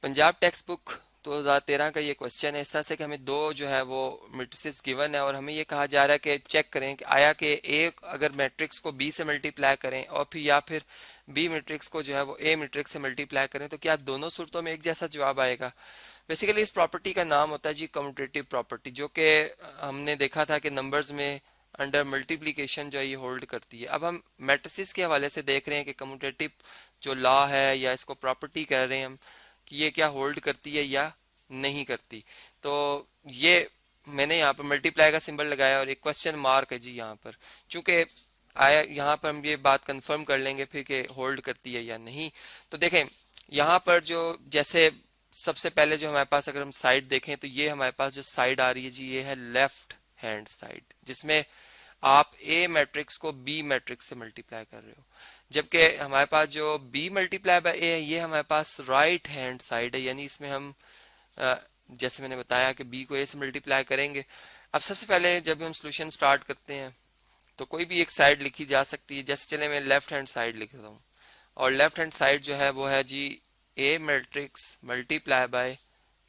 Punjab text book 2013 का ये question है इस तरह से कि हमें दो जो है वो मैट्रिसेस गिवन है और हमें ये कहा जा रहा है कि चेक करें कि आया कि ए अगर मैट्रिक्स को बी से मल्टीप्लाई करें और फिर या फिर बी मैट्रिक्स को जो है वो ए मैट्रिक्स से मल्टीप्लाई करें तो क्या दोनों सूरतों में एक जैसा जवाब आएगा। बेसिकली इस प्रॉपर्टी का नाम होता है जी कम्यूटेटिव प्रॉपर्टी, जो कि हमने देखा था कि नंबर्स में अंडर मल्टीप्लिकेशन जो है ये होल्ड करती है। अब हम मैट्रिसेस के हवाले से देख रहे हैं कि कम्यूटेटिव जो लॉ है या इसको प्रॉपर्टी कह रहे हैं हम कि ये क्या होल्ड करती है या नहीं करती। तो ये मैंने यहाँ पर मल्टीप्लाई का सिंबल लगाया और एक क्वेश्चन मार्क है जी यहाँ पर, चूंकि आया यहाँ पर हम ये बात कंफर्म कर लेंगे फिर कि होल्ड करती है या नहीं। तो देखें यहाँ पर जो जैसे सबसे पहले जो हमारे पास अगर हम साइड देखें तो ये हमारे पास जो साइड आ रही है जी ये है लेफ्ट हैंड साइड, जिसमें आप ए मैट्रिक्स को बी मैट्रिक्स से मल्टीप्लाई कर रहे हो, जबकि हमारे पास जो बी मल्टीप्लाई बाय ए है ये हमारे पास राइट हैंड साइड है, यानी इसमें हम अ, जैसे मैंने बताया कि बी को ए से मल्टीप्लाई करेंगे। अब सबसे पहले जब हम सोल्यूशन स्टार्ट करते हैं तो कोई भी एक साइड लिखी जा सकती है। जैसे चले मैं लेफ्ट हैंड साइड लिख रहा हूँ और लेफ्ट हैंड साइड जो है वो है जी A matrix multiply by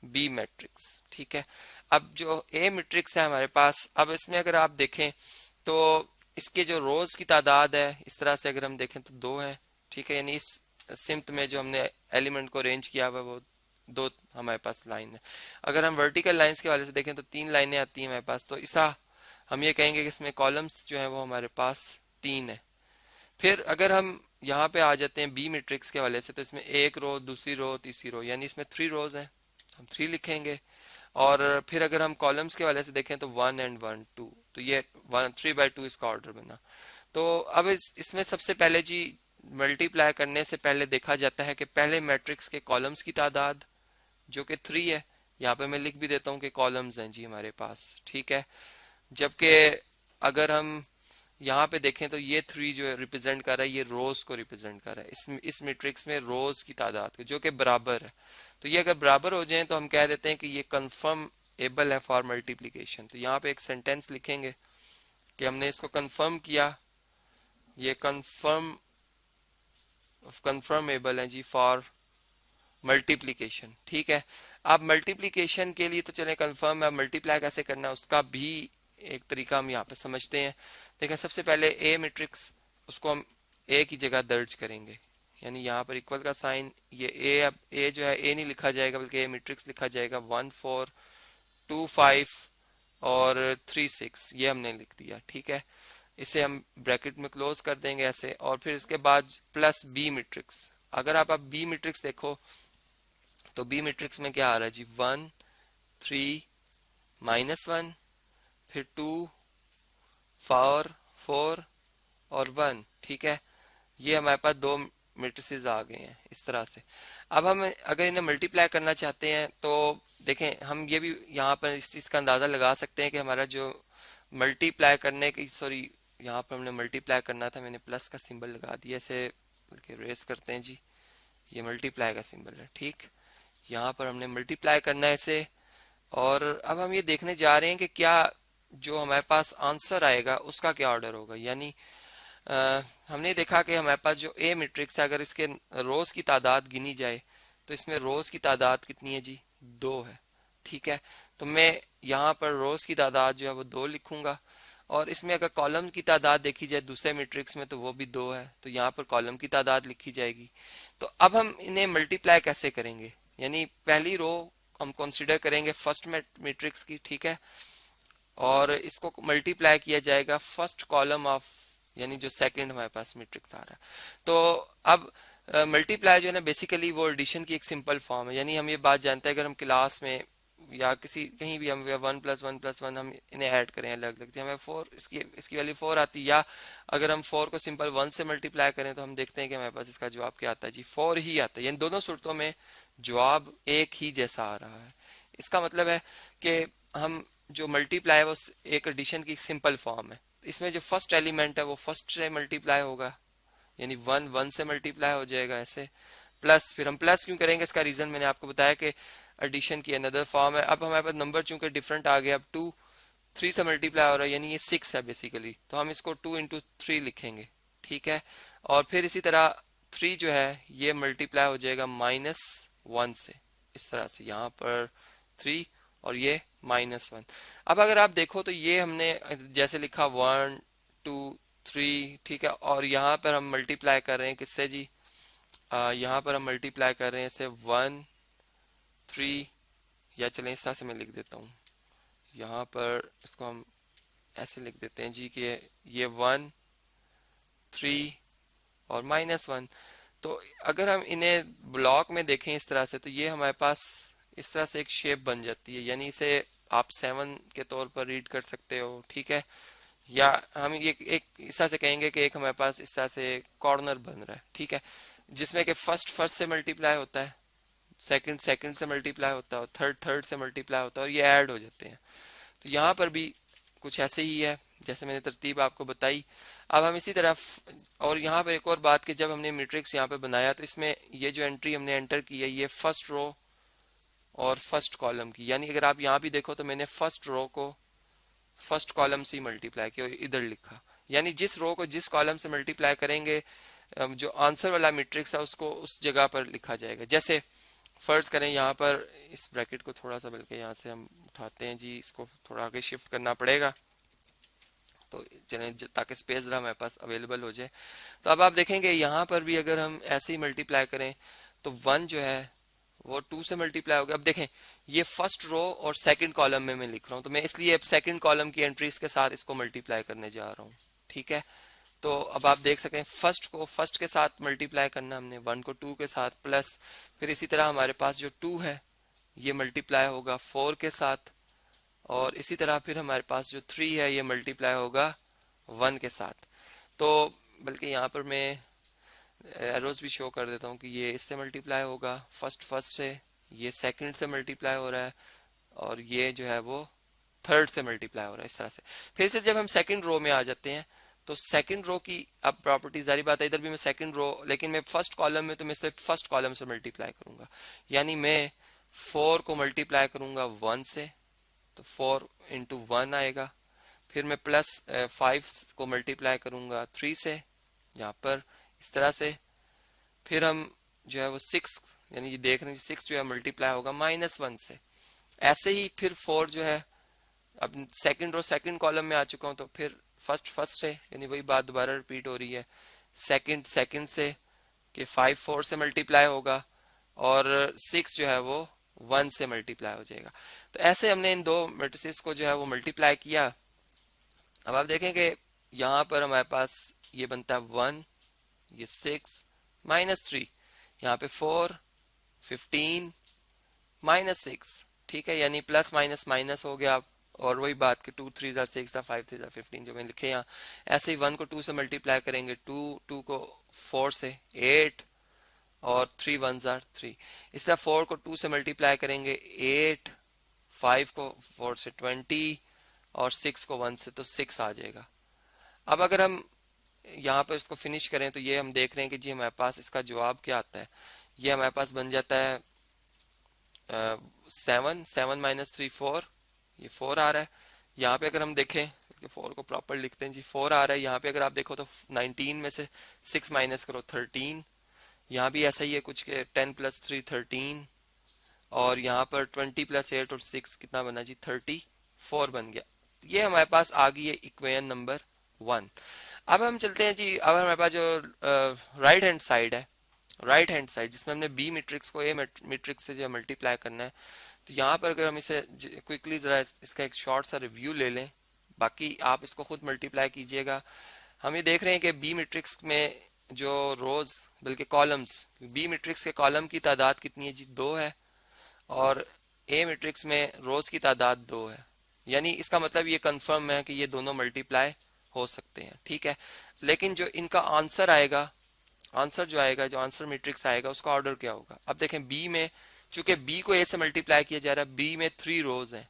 B matrix. ठीक है, अब जो ए मैट्रिक्स है हमारे पास, अब इसमें अगर आप देखें तो इसके जो रोज की तादाद है इस तरह से अगर हम देखें तो दो है। ठीक है, यानी इस सिम्त में जो हमने एलिमेंट को अरेंज किया हुआ है वो दो हमारे पास लाइन है। अगर हम वर्टिकल लाइंस के वाले से देखें तो तीन लाइनें आती हैं हमारे पास, तो ऐसा हम ये कहेंगे कि इसमें कॉलम्स जो है वो हमारे पास तीन है। फिर अगर हम यहाँ पे आ जाते हैं बी मैट्रिक्स के वाले से तो इसमें एक रो, दूसरी रो, तीसरी रो, यानी इसमें थ्री रोज हैं, हम थ्री लिखेंगे। और फिर अगर हम कॉलम्स के वाले से देखें तो वन एंड वन टू, तो ये वन थ्री बाई टू इसका ऑर्डर बना। तो अब इसमें सबसे पहले जी मल्टीप्लाई करने से पहले देखा जाता है कि पहले मैट्रिक्स के कॉलम्स की तादाद जो कि थ्री है, यहाँ पे मैं लिख भी देता हूँ कि कॉलम्स हैं जी हमारे पास। ठीक है, जबकि अगर हम यहाँ पे देखें तो ये थ्री जो है रिप्रेजेंट कर रहा है, ये रोज को रिप्रेजेंट कर रहा है इस मैट्रिक्स में रोज की तादाद जो कि बराबर है। तो ये अगर बराबर हो जाए तो हम कह देते हैं कि ये कंफर्म एबल है फॉर मल्टीप्लीकेशन। तो यहाँ पे एक सेंटेंस लिखेंगे कि हमने इसको कंफर्म किया, ये कंफर्म एबल है जी फॉर मल्टीप्लीकेशन। ठीक है, अब मल्टीप्लीकेशन के लिए तो चले कंफर्म है, मल्टीप्लाई कैसे करना है उसका भी एक तरीका हम यहाँ पे समझते हैं। देखें सबसे पहले ए मैट्रिक्स उसको हम ए की जगह दर्ज करेंगे, यानी यहाँ पर इक्वल का साइन, ये ए, अब ए जो है ए नहीं लिखा जाएगा बल्कि ए मैट्रिक्स लिखा जाएगा, 1 4 2 5 और 3 6 ये हमने लिख दिया। ठीक है, इसे हम ब्रैकेट में क्लोज कर देंगे ऐसे, और फिर इसके बाद प्लस बी मैट्रिक्स। अगर आप अब बी मैट्रिक्स देखो तो बी मैट्रिक्स में क्या आ रहा है जी 1 3 -1, फिर 2 4 4 और 1। ठीक है, ये हमारे पास दो मैट्रिसेस आ गए हैं इस तरह से। अब हम अगर इन्हें मल्टीप्लाई करना चाहते हैं तो देखें हम ये भी यहाँ पर इस चीज़ का अंदाज़ा लगा सकते हैं कि हमारा जो मल्टीप्लाई करने की, सॉरी यहाँ पर हमने मल्टीप्लाई करना था, मैंने प्लस का सिंबल लगा दिया इसे, बल्कि रेस करते हैं जी, ये मल्टीप्लाई का सिंबल है। ठीक, यहाँ पर हमने मल्टीप्लाई करना है इसे, और अब हम ये देखने जा रहे हैं कि क्या जो हमारे पास आंसर आएगा उसका क्या ऑर्डर होगा। यानी हमने देखा कि हमारे पास जो ए मैट्रिक्स है अगर इसके रोज की तादाद गिनी जाए तो इसमें रोज की तादाद कितनी है जी, दो है। ठीक है, तो मैं यहाँ पर रोज की तादाद जो है वो दो लिखूंगा, और इसमें अगर कॉलम की तादाद देखी जाए दूसरे मैट्रिक्स में तो वो भी दो है, तो यहाँ पर कॉलम की तादाद लिखी जाएगी। तो अब हम इन्हें मल्टीप्लाई कैसे करेंगे, यानी पहली रो हम कंसिडर करेंगे फर्स्ट मैट्रिक्स की। ठीक है, और इसको मल्टीप्लाई किया जाएगा फर्स्ट कॉलम ऑफ, यानी जो सेकंड हमारे पास मैट्रिक्स आ रहा है। तो अब मल्टीप्लाई जो है ना बेसिकली वो एडिशन की एक सिंपल फॉर्म है। यानी हम ये बात जानते हैं अगर हम क्लास में या किसी कहीं भी हम 1 + 1 + 1 हम इन्हें ऐड करें अलग अलग तो हमें 4 इसकी वैल्यू 4 आती है, या अगर हम 4 को सिंपल 1 से मल्टीप्लाई करें तो हम देखते हैं कि हमारे पास इसका जवाब क्या आता है जी, 4 ही आता है। यानी दोनों सूरतों में जवाब एक ही जैसा आ रहा है। इसका मतलब है कि हम जो मल्टीप्लाई है वो एक एडिशन की सिंपल फॉर्म है। इसमें जो फर्स्ट एलिमेंट है वो फर्स्ट से मल्टीप्लाई होगा, यानी 1 1 से मल्टीप्लाई हो जाएगा ऐसे, प्लस फिर हम प्लस क्यों करेंगे इसका रीजन मैंने आपको बताया कि एडिशन की अनदर फॉर्म है। अब हमारे पास नंबर चूंकि डिफरेंट आ गया, अब 2 3 से मल्टीप्लाई हो रहा है यानी ये 6 है बेसिकली, तो हम इसको 2 × 3 लिखेंगे। ठीक है, और फिर इसी तरह 3 जो है ये मल्टीप्लाई हो जाएगा -1 से, इस तरह से यहाँ पर 3 और ये -1। अब अगर आप देखो तो ये हमने जैसे लिखा 1 2 3, ठीक है, और यहाँ पर हम मल्टीप्लाई कर रहे हैं किससे जी, यहाँ पर हम मल्टीप्लाई कर रहे हैं इसे 1 3, या चलें इस तरह से मैं लिख देता हूँ, यहाँ पर इसको हम ऐसे लिख देते हैं जी कि ये 1 3 और -1। तो अगर हम इन्हें ब्लॉक में देखें इस तरह से, तो ये हमारे पास इस तरह से एक शेप बन जाती है, यानी इसे आप 7 के तौर पर रीड कर सकते हो, ठीक है। या हम ये एक इस तरह से कहेंगे कि एक हमारे पास इस तरह से कॉर्नर बन रहा है, ठीक है, जिसमें कि फर्स्ट फर्स्ट से मल्टीप्लाई होता है, सेकंड सेकंड से मल्टीप्लाई होता है, और थर्ड थर्ड से मल्टीप्लाई होता है, और ये ऐड हो जाते हैं। तो यहाँ पर भी कुछ ऐसे ही है जैसे मैंने तरतीब आपको बताई। अब हम इसी तरह, और यहाँ पर एक और बात कि जब हमने मैट्रिक्स यहाँ पे बनाया तो इसमें ये जो एंट्री हमने एंटर की है ये फर्स्ट रो और फर्स्ट कॉलम की, यानी अगर आप यहाँ भी देखो तो मैंने फर्स्ट रो को फर्स्ट कॉलम से मल्टीप्लाई किया और इधर लिखा, यानी जिस रो को जिस कॉलम से मल्टीप्लाई करेंगे जो आंसर वाला मैट्रिक्स है उसको उस जगह पर लिखा जाएगा। जैसे फर्ज करें यहाँ पर इस ब्रैकेट को थोड़ा सा, बल्कि यहाँ से हम उठाते हैं जी, इसको थोड़ा आगे शिफ्ट करना पड़ेगा, तो चलें ताकि स्पेस जरा हमारे पास अवेलेबल हो जाए। तो अब आप देखेंगे यहाँ पर भी अगर हम ऐसे ही मल्टीप्लाई करें तो 1 जो है वो 2 से मल्टीप्लाई हो गया। अब देखें ये फर्स्ट रो और सेकंड कॉलम में मैं लिख रहा हूँ, तो मैं इसलिए अब सेकंड कॉलम की एंट्रीज के साथ इसको मल्टीप्लाई करने जा रहा हूँ, ठीक है। तो अब आप देख सकते हैं फर्स्ट को फर्स्ट के साथ मल्टीप्लाई करना हमने, 1 को 2 के साथ, प्लस फिर इसी तरह हमारे पास जो 2 है ये मल्टीप्लाई होगा 4 के साथ, और इसी तरह फिर हमारे पास जो 3 है ये मल्टीप्लाई होगा 1 के साथ। तो बल्कि यहाँ पर मैं एरोज भी शो कर देता हूँ कि ये इससे मल्टीप्लाई होगा फर्स्ट फर्स्ट से, ये सेकंड से मल्टीप्लाई हो रहा है, और ये जो है वो थर्ड से मल्टीप्लाई हो रहा है, इस तरह से। फिर से जब हम सेकंड रो में आ जाते हैं तो सेकंड रो की अब प्रॉपर्टी जारी बात है, इधर भी मैं सेकंड रो, लेकिन मैं फर्स्ट कॉलम में तो मैं सिर्फ फर्स्ट कॉलम से मल्टीप्लाई करूंगा, यानी मैं 4 को मल्टीप्लाई करूंगा 1 से, तो 4 इंटू 1 आएगा। फिर मैं प्लस 5 को मल्टीप्लाई करूंगा 3 से, यहाँ पर इस तरह से। फिर हम जो है वो 6, यानी ये देख रहे हैं 6 जो है मल्टीप्लाई होगा -1 से। ऐसे ही फिर 4 जो है, अब सेकंड रो सेकंड कॉलम में आ चुका हूं, तो फिर फर्स्ट फर्स्ट से, यानी वही बात दोबारा रिपीट हो रही है, सेकंड सेकंड से कि 5 4 से मल्टीप्लाई होगा, और 6 जो है वो 1 से मल्टीप्लाई हो जाएगा। तो ऐसे हमने इन दो मैट्रिसेस को जो है वो मल्टीप्लाई किया। अब आप देखें कि यहाँ पर हमारे पास ये बनता है 1, ये 6 -3, यहाँ पे 4 15 -6, ठीक है, यानी प्लस माइनस माइनस हो गया। और वही बात कि 2 3 6 5 3 15 जो मैंने लिखे यहाँ, ऐसे ही 1 को 2 से मल्टीप्लाई करेंगे, 2 को 4 से 8, और 3 1 3। इस तरह 4 को 2 से मल्टीप्लाई करेंगे 8, 5 को 4 से 20, और 6 को 1 से, तो 6 आ जाएगा। अब अगर हम यहाँ पर इसको फिनिश करें तो ये हम देख रहे हैं कि जी हमारे पास इसका जवाब क्या आता है। ये हमारे पास बन जाता है 7 7 -3 4, ये 4 आ रहा है। यहाँ पे अगर हम देखें, 4 को प्रॉपर लिखते हैं जी, 4 आ रहा है। यहाँ पे अगर आप देखो तो 19 में से 6 माइनस करो 13, यहाँ भी ऐसा ही है कुछ के 10 + 3 13, और यहाँ पर 20 + 8 और 6 कितना बना जी, 34 बन गया। ये हमारे पास आ गई है इक्वेशन नंबर 1। अब हम चलते हैं जी, अब हमारे पास जो राइट हैंड साइड है, राइट हैंड साइड जिसमें हमने बी मैट्रिक्स को ए मैट्रिक्स से जो मल्टीप्लाई करना है, तो यहाँ पर अगर हम इसे क्विकली जरा इसका एक शॉर्ट सा रिव्यू ले लें, बाकी आप इसको खुद मल्टीप्लाई कीजिएगा। हम ये देख रहे हैं कि बी मैट्रिक्स में जो रोज बल्कि कॉलम्स, बी मैट्रिक्स के कॉलम की तादाद कितनी है जी, 2 है, और ए मैट्रिक्स में रोज की तादाद 2 है, यानी इसका मतलब ये कंफर्म है कि ये दोनों मल्टीप्लाई हो सकते हैं, ठीक है। लेकिन जो इनका आंसर आएगा, आंसर जो आएगा, जो आंसर मैट्रिक्स आएगा उसका ऑर्डर क्या होगा। अब देखें बी में, चूंकि बी को ए से मल्टीप्लाई किया जा रहा है, बी में 3 रोज हैं,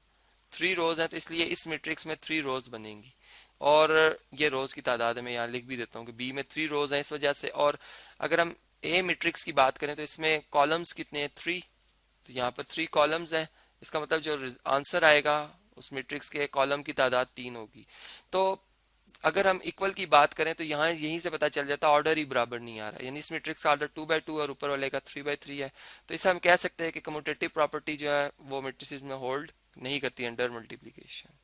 3 रोज हैं, तो इसलिए इस मैट्रिक्स में 3 रोज बनेंगी, और ये रोज की तादाद मैं यहाँ लिख भी देता हूँ कि बी में 3 रोज हैं इस वजह से। और अगर हम ए मैट्रिक्स की बात करें तो इसमें कॉलम्स कितने हैं, 3, तो यहाँ पर 3 कॉलम्स हैं, इसका मतलब जो आंसर आएगा उस मैट्रिक्स के कॉलम की तादाद 3 होगी। तो अगर हम इक्वल की बात करें तो यहाँ यहीं से पता चल जाता है ऑर्डर ही बराबर नहीं आ रहा, यानी इस मैट्रिक्स का ऑर्डर 2 by 2 और ऊपर वाले का 3 by 3 है। तो इसे हम कह सकते हैं कि कम्यूटेटिव प्रॉपर्टी जो है वो मैट्रिसेस में होल्ड नहीं करती अंडर मल्टीप्लीकेशन।